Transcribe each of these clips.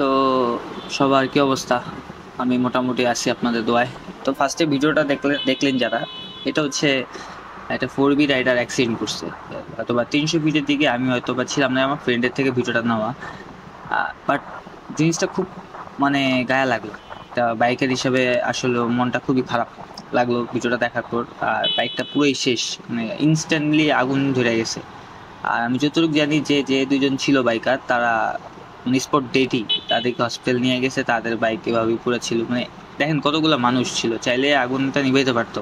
তো সবার কি অবস্থা? আমি মোটামুটি আছি আপনাদের দোয়ায়। তো ফার্স্টে ভিডিওটা দেখলেন যারা, এটা হচ্ছে একটা 4B রাইডার অ্যাক্সিডেন্ট করছে। হয়তোবা 300 ফিটের দিকে আমি হয়তোবা ছিলাম না, আমার ফ্রেন্ডের থেকে ভিডিওটা নেওয়া। বাট জিনিসটা খুব মানে গায়ে লাগলো। একটা বাইকের হিসাবে আসলে মনটা খুবই খারাপ লাগলো ভিডিওটা দেখার পর। আর বাইকটা পুরোই শেষ, মানে ইনস্ট্যান্টলি আগুন ধরে গেছে। আর আমি যতটুকু জানি যে যে দুজন ছিল বাইকার তারা মানে স্পট ডেটই তাদেরকে হসপিটাল নিয়ে গেছে, তাদের বাইক এভাবেই পুরো ছিল। মানে দেখেন কতগুলো মানুষ ছিল, চাইলে আগুনটা নিভাইতে পারতো।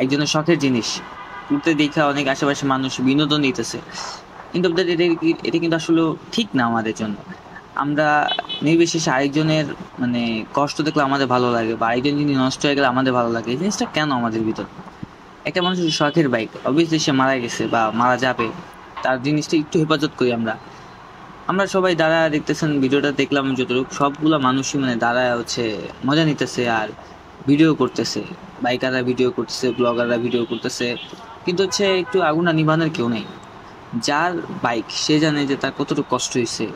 একজনের শখের জিনিস ঘুরতে দেখা অনেক আশেপাশে মানুষ বিনোদন নিতেছে, কিন্তু এটা কিন্তু আসলে ঠিক না আমাদের জন্য। আমরা নির্বিশেষে আরেকজনের মানে কষ্ট দেখলে আমাদের ভালো লাগে, বা আরেকজন যদি নষ্ট হয়ে গেলে আমাদের ভালো লাগে। এই জিনিসটা কেন আমাদের ভিতর? একটা মানুষের শখের বাইক, অবভিয়াসলি সে মারা গেছে বা মারা যাবে, তার জিনিসটা একটু হেফাজত করি আমরা। আমরা সবাই দাঁড়ায় দেখতেছেন, ভিডিওটা দেখলাম যতটুকু, সবগুলা মানুষই মানে দাঁড়ায় হচ্ছে মজা নিতেছে আর ভিডিও করতেছে। বাইকাররা ভিডিও করতেছে, ব্লগাররা ভিডিও করতেছে, কিন্তু হচ্ছে একটু আগুনটা নিভানোর কেউ নেই। যার বাইক সে জানে যে তার কতটুকু কষ্ট হয়েছে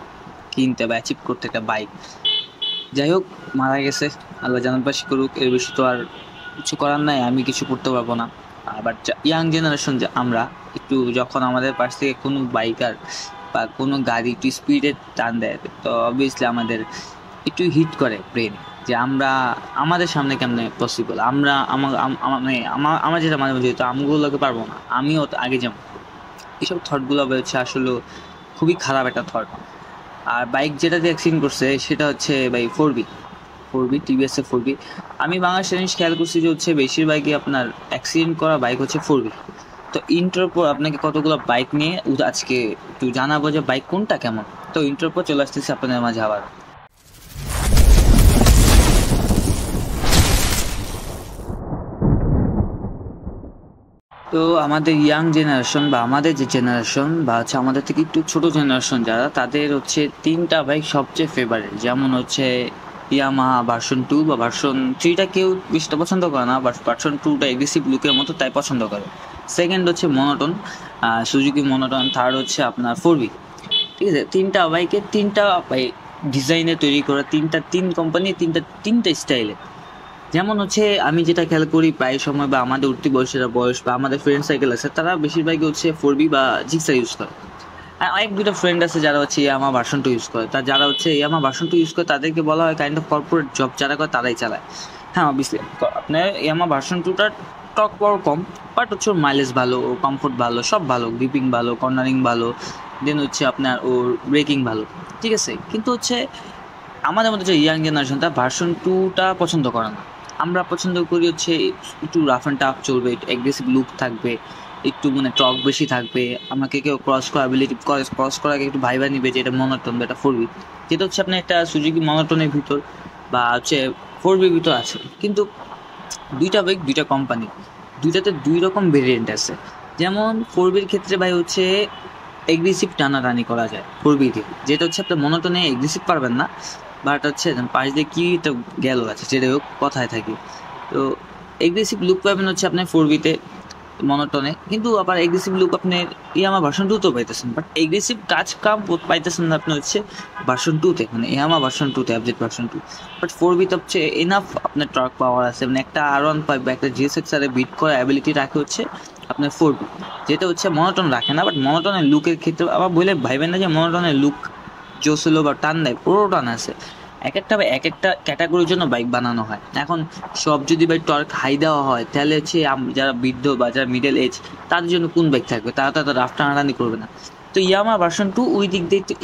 কিনতে বা অ্যাচিভ করতে একটা বাইক। যাই হোক, মারা গেছে, আল্লাহ জানাতবাসী করুক। এর বেশি তো আর কিছু করার নাই, আমি কিছু করতে পারবো না। বাট ইয়াং জেনারেশন যে আমরা, একটু যখন আমাদের পাশ থেকে কোনো বাইকার বা কোনো গাড়ি একটু স্পিডে টান দেয়, তো অবভিয়াসলি আমাদের একটু হিট করে ব্রেন, যে আমরা আমাদের সামনে কেমনে পসিবল, আমরা মানে আমার যেটা মাঝে মাঝে হতো আমগুলোকে পারবো না, আমিও তো আগে যেমন। এইসব থটগুলো হচ্ছে আসলে খুবই খারাপ একটা থট। আর বাইক যেটা দিয়ে অ্যাক্সিডেন্ট করছে সেটা হচ্ছে ভাই 4B টিভিএস এর 4B। আমি বাংলাদেশ জিনিস খেয়াল করছি যে হচ্ছে বেশিরভাগই আপনার অ্যাক্সিডেন্ট করা বাইক হচ্ছে 4B। তো ইন্ট্রোর পর আপনাকে কতগুলো বাইক নিয়ে আজকে একটু জানাবো যে বাইক কোনটা কেমন। তো ইন্ট্রোর পর চলে আসতেছি আপনাদের মাঝে আবার। তো আমাদের ইয়াং জেনারেশন বা আমাদের যে জেনারেশন বা হচ্ছে আমাদের থেকে একটু ছোট জেনারেশন যারা, তাদের হচ্ছে তিনটা বাইক সবচেয়ে ফেভারিট। যেমন হচ্ছে ইয়ামাহা ভার্সন 2 বা ভার্সন 3টা কেউ বেশিটা পছন্দ করে না, বাট ভার্সন 2টা এগ্রেসিভ লুকের মতো, তাই পছন্দ করে। সেকেন্ড হচ্ছে মনোটন, সুজুকি মনোটন। থার্ড হচ্ছে আপনার 4B। ঠিক আছে, তিনটা বাইকে তিনটা ডিজাইনে তৈরি করা, তিন কোম্পানি, তিনটা স্টাইলে। যেমন হচ্ছে আমি যেটা খেয়াল করি প্রায় সময়, বা আমাদের উঠতি বয়স বা আমাদের ফ্রেন্ড সাইকেল আছে, তারা বেশিরভাগই হচ্ছে 4B বা জিক্সার ইউজ করে। আর অনেক দুটো ফ্রেন্ড আছে যারা হচ্ছে ইয়ামা ভার্সন 2 ইউজ করে। তার যারা হচ্ছে ইয়ামা ভার্সন 2 ইউজ করে তাদেরকে বলা হয় কাইন্ড অফ কর্পোরেট জব যারা করে তারাই চালায়। হ্যাঁ, অবভিয়াসলি আপনার ইয়ামা version 2টার talk power com, but হচ্ছে ওর মাইলেজ ভালো, ওর কমফোর্ট ভালো, সব ভালো, গ্রিপিং ভালো, কর্নারিং ভালো, দেন হচ্ছে আপনার ওর ব্রেকিং ভালো। ঠিক আছে, কিন্তু হচ্ছে আমাদের মধ্যে যে ইয়াং জেনারেশন তার ভার্সন 2টা পছন্দ করে না। আমরা পছন্দ করি হচ্ছে একটু রাফ অ্যান্ড টাফ চলবে, একটু অ্যাগ্রেসিভ লুক থাকবে, একটু মানে টক বেশি থাকবে। আমাকে কেউ ক্রস করা অ্যাবিলিটি, ক্রস করাকে একটু ভাইবা নিবে যে এটা মনোটন বা এটা 4B। যেটা হচ্ছে আপনার একটা সুজুকি মনোটনের ভিতর বা হচ্ছে 4B ভিতর আছে। কিন্তু দুইটা বাইক দুইটা কোম্পানি, দুইটাতে দুই রকম ভেরিয়েন্ট আছে। যেমন 4Bর ক্ষেত্রে ভাই হচ্ছে এগ্রেসিভ টানাটানি করা যায় 4B দিয়ে, যেটা হচ্ছে আপনার মনোটনে এগ্রেসিভ পারবেন না। বাট হচ্ছে পাশ দিয়ে কি তো গেল আছে যেটা হোক কথায় থাকি। তো এগ্রেসিভ লুক পাবেন হচ্ছে আপনার 4Bতে মনোটনে, কিন্তু আবার এগ্রেসিভ লুক আপনি ইয়ামা ভার্সন 2তেও পাইতেছেন, বাট এগ্রেসিভ কাজ কাম পাইতেছেন না আপনি হচ্ছে ভার্সন 2তে, মানে ইয়ামা ভার্সন 2তে, অ্যাবজেক্ট ভার্সন 2। বাট 4Bতে হচ্ছে এনাফ আপনার টর্ক পাওয়ার আছে, মানে একটা R15 বা একটা GSX-R বিট করার অ্যাবিলিটি রাখে হচ্ছে আপনার 4B, যেটা হচ্ছে মনোটন রাখে না। বাট মনোটনের লুকের ক্ষেত্রে আবার বলে ভাইবেন না যে মনোটনের লুক জোস হলো বা টান দেয়, পুরো টান আছে। এক একটা ক্যাটাগরির জন্য বাইক বানানো হয়। এখন সব যদি বাইক টর্ক হাই দেওয়া হয়, তাহলে হচ্ছে যারা বৃদ্ধ বা যারা মিডল এজ, তাদের জন্য কোন বাইক থাকবে? তারা তো রাফ টানাটানি করবে না। তো ইয়ামা ভার্সন 2 ওই দিক দিয়ে একটু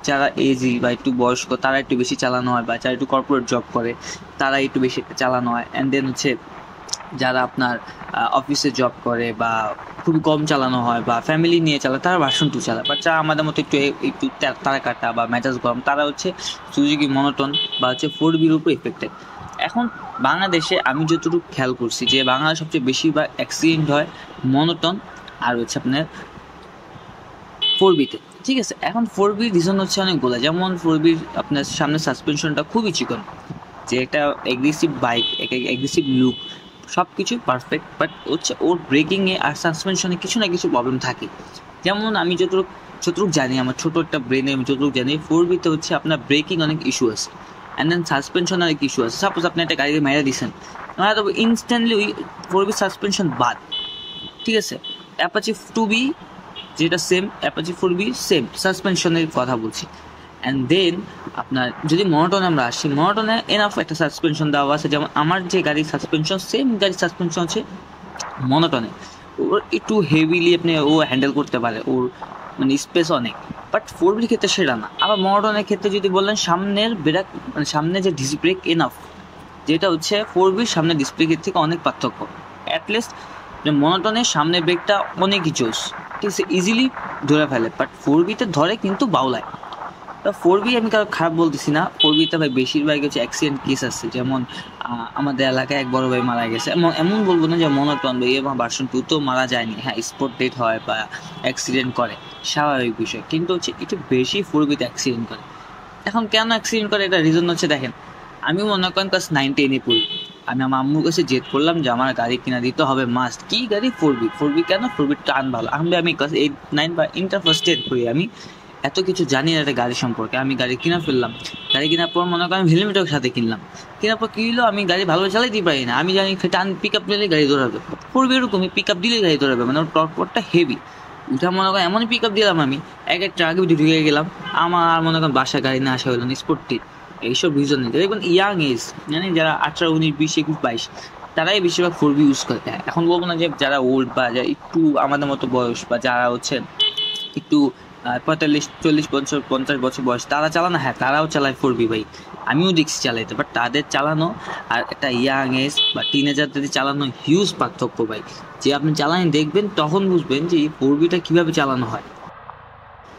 যারা এজি বা একটু বয়স্ক তারা একটু বেশি চালানো হয়, বা যারা একটু কর্পোরেট জব করে তারা একটু বেশি চালানো হয়। অ্যান্ড দেন হচ্ছে যারা আপনার অফিসে জব করে বা খুবই কম চালানো হয় বা ফ্যামিলি নিয়ে চালায়, তারা ভার্সন 2 চালায়। বাট যারা আমাদের মতো একটু একটু তারা কাটা বা মেজাজ গরম, তারা হচ্ছে সুজুকি মনোটন বা হচ্ছে 4Bর উপর এফেক্টেড। এখন বাংলাদেশে আমি যতটুকু খেয়াল করছি যে বাংলাদেশ সবচেয়ে বেশিরভাগ অ্যাক্সিডেন্ট হয় মনোটন আর হচ্ছে আপনার 4Bতে। ঠিক আছে, এখন 4Bর রিজন হচ্ছে অনেকগুলো। যেমন 4Bর আপনার সামনে সাসপেনশনটা খুবই চিকন, যে একটা এগ্রেসিভ বাইক, এগ্রেসিভ লুক, সব কিছু পারফেক্ট, বাট হচ্ছে ওর ব্রেকিংয়ে আর সাসপেনশনে কিছু না কিছু প্রবলেম থাকে। যেমন আমি যতটুকু জানি, আমার ছোট একটা ব্রেনে আমি যতটুকু জানি, 4B-তে হচ্ছে আপনার ব্রেকিং অনেক ইস্যু আছে, অ্যান্ড দেন সাসপেনশন অনেক ইস্যু আছে। সাপোজ আপনি একটা গাড়িতে মেরে দিচ্ছেন, তো ইনস্ট্যান্টলি ওই 4B সাসপেনশন বাদ, ঠিক আছে। অ্যাপাচি 2B যেটা সেম, অ্যাপাচি 4B সেম সাসপেনশনের কথা বলছি। অ্যান্ড দেন আপনার যদি মনোটনে আমরা আসি, মনোটনে এনাফ একটা সাসপেনশন দেওয়া আছে। যেমন আমার যে গাড়ির সাসপেনশন, সেম গাড়ির সাসপেনশন আছে মনোটনে, ওর একটু হেভিলি আপনি ও হ্যান্ডেল করতে পারে, ওর মানে স্পেস অনেক। বাট 4B'র ক্ষেত্রে সেটা না। আবার মনোটনের ক্ষেত্রে যদি বললেন সামনের ব্রেক, মানে সামনে যে ডিস্ক ব্রেক এনাফ, যেটা হচ্ছে 4B'র সামনে ডিস্ক ব্রেকের থেকে অনেক পার্থক্য। অ্যাটলিস্ট মনোটনের সামনে ব্রেকটা অনেকই জোস, ঠিক আছে, ইজিলি ধরে ফেলে। বাট 4B'তে ধরে কিন্তু বাউলায়। তো 4B আমি কারো খারাপ বলতেছি না, 4B'তে ভাই বেশিরভাগ হচ্ছে অ্যাক্সিডেন্ট কেস আছে। যেমন আমাদের এলাকায় এক বড় ভাই মারা গেছে। এমন বলবো না যে মনোটন ভাই এবং ভার্সন 2 তো মারা যায়নি, হ্যাঁ স্পট ডেট হয় বা অ্যাক্সিডেন্ট করে, স্বাভাবিক বিষয়, কিন্তু হচ্ছে একটু বেশি 4B'তে অ্যাক্সিডেন্ট করে। এখন কেন অ্যাক্সিডেন্ট করে, এটা রিজন হচ্ছে দেখেন, আমি মনে করেন ক্লাস 9-10-এ পড়ি, আমি আমার আম্মুর কাছে জেদ করলাম যে আমার গাড়ি কিনা দিতে হবে মাস্ট। কি গাড়ি? 4B কেন? 4B টান ভালো। আমি ক্লাস 8-9 বা ইন্টার ফার্স্ট ইয়ার করি, আমি এত কিছু জানি না একটা গাড়ি সম্পর্কে। আমি গাড়ি কিনা ফেললাম, গাড়ি কেনার পর মনে করেন হেলমেটের সাথে কিনলাম। কেনার পর কী হলো, আমি গাড়ি ভালো চালাইতেই পারি না। আমি জানি টান পিক আপ দিলে গাড়ি দৌড়াবে, 4B এরকমই, পিক আপ দিলে গাড়ি দৌড়াবে, মানে ওর টর্কটা হেভি। উঠা মনে করেন এমনই পিক আপ দিলাম, আমি এক ট্রাকে ঢুকে গেলাম। আমার মনে করেন বাসায় গাড়ি না আসা হলো না, স্পোর্টটি এইসব রিজন নেই। দেখুন ইয়াং এজ, মানে যারা 18, 19, 20, 21, 22, তারাই বেশিরভাগ 4B ইউজ করে। এখন বলবো না যে যারা ওল্ড বা যারা একটু আমাদের মতো বয়স, বা যারা হচ্ছে একটু 45, 40 বছর, 50 বছর বয়স, তারা চালানো, হ্যাঁ তারাও চালায় 4B ভাই, আমিও দেখছি চালাইতে। বাট তাদের চালানো আর একটা ইয়াং এজ বা টিনেজারদের চালানো হিউজ পার্থক্য ভাই। যে আপনি চালানি দেখবেন তখন বুঝবেন যে এই 4Bটা কীভাবে চালানো হয়।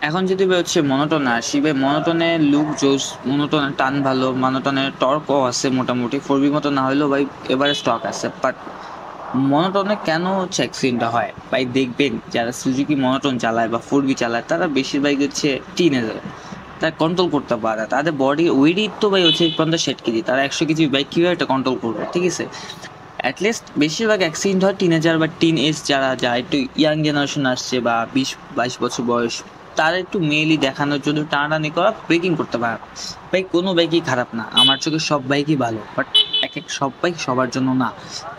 এখন যদি হচ্ছে মনোটনে আসি ভাই, মনোটনের লুক জোস, মনোটনের টান ভালো, মনোটনের টর্কও আছে মোটামুটি, 4B মতো না হলেও ভাই এবারে স্টক আছে। বাট মনোটনে কেন হচ্ছে অ্যাক্সিডেন্টটা হয় ভাই, দেখবেন যারা সুজুকি মনোটন চালায় বা 4B চালায়, তারা বেশিরভাগ হচ্ছে টিনেজার, তারা কন্ট্রোল করতে পারে। তাদের বডি ওয়েটই তো ভাই হচ্ছে 50-60 কেজি, তারা 100 কেজি বাইক কীভাবে একটা কন্ট্রোল করবে, ঠিক আছে। অ্যাটলিস্ট বেশিরভাগ অ্যাক্সিডেন্ট হয় টিনেজার বা টিন এজ, যারা একটু ইয়াং জেনারেশন আসছে বা 20-22 বছর বয়স, তারা একটু মেয়েলি দেখানোর জন্য টানাটানি করা, ব্রেকিং করতে পারে। ভাই কোনো বাইকই খারাপ না, আমার চোখে সব বাইকই ভালো। বাট সব বাইক সবার জন্য না।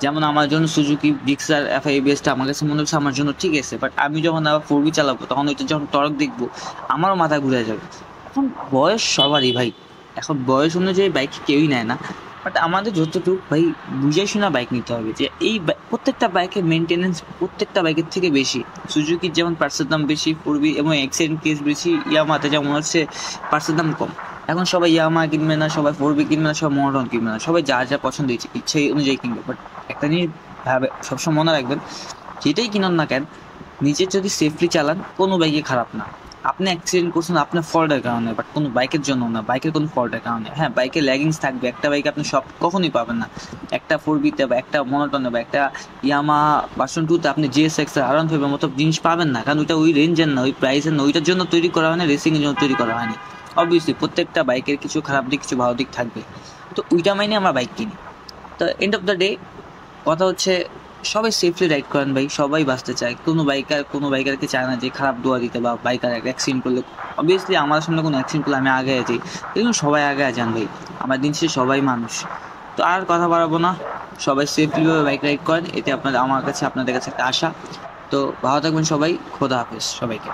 যেমন আমার জন্য সুজুকি জিক্সার FI-ABS-টা আমার কাছে মনে হচ্ছে আমার জন্য ঠিক আছে, বাট আমি যখন আবার 4B চালাবো, তখন ওইটা যখন টর্ক দেখবো, আমারও মাথা ঘুরে যাবে। এখন বয়স সবারই ভাই, এখন বয়স অনুযায়ী বাইক কেউই নেয় না। বাট আমাদের যতটুকু ভাই বুঝে শোনা বাইক নিতে হবে, যে এই প্রত্যেকটা বাইকের মেনটেনেন্স প্রত্যেকটা বাইকের থেকে বেশি। সুজুকির যেমন পার্টসের দাম বেশি 4B, এবং অ্যাক্সিডেন্ট কেস বেশি ইয়ামাহাতে, যেমন হচ্ছে পার্টসের দাম কম। এখন সবাই ইয়ামাহা কিনবে না, সবাই 4B কিনবে না, সবাই মনোটন কিনবে না, সবাই যার যা পছন্দ ইচ্ছে অনুযায়ী কিনবে। বাট একটা জিনিস ভাবে সবসময় মনে রাখবেন, যেটাই কিনুন না কেন, নিজের যদি সেফলি চালান, কোনো বাইকই খারাপ না। আপনি অ্যাক্সিডেন্ট করছেন আপনার ফল্টের কারণে, বাট কোনো বাইকের জন্য না, বাইকের কোনো ফল্টের কারণে। হ্যাঁ বাইকের ল্যাগিংস থাকবে, একটা বাইকে আপনি সব কখনোই পাবেন না। একটা 4B-তে বা একটা মনোটনে বা একটা ইয়ামাহা ভার্সন 2-তে আপনি GSX R15 মতো জিনিস পাবেন না, কারণ ওইটা ওই রেঞ্জের না, ওই প্রাইসের না, ওইটার জন্য তৈরি করা হয়নি, রেসিংয়ের জন্য তৈরি করা হয়নি। অবভিয়াসলি প্রত্যেকটা বাইকের কিছু খারাপ দিক, কিছু ভালো দিক থাকবে, তো ওইটা মাইনে আমরা বাইক কিনি। তো এন্ড অফ দ্য ডে কথা হচ্ছে, সবাই সেফলি রাইড করেন ভাই, সবাই বাঁচতে চায়। কোনো বাইকারকে চায় না যে খারাপ দোয়া দিতে, বা বাইকার অ্যাক্সিডেন্ট করলে। অবভিয়াসলি আমার সামনে কোনো অ্যাক্সিডেন্ট করলে আমি আগে যাই, কিন্তু সবাই আগে যান ভাই, আমার দিন শেষে সবাই মানুষ। তো আর কথা বাড়াবো না, সবাই সেফলিভাবে বাইক রাইড করেন, এতে আমার কাছে আপনাদের কাছে একটা আশা। তো ভালো থাকবেন সবাই, খোদা হাফেজ সবাইকে।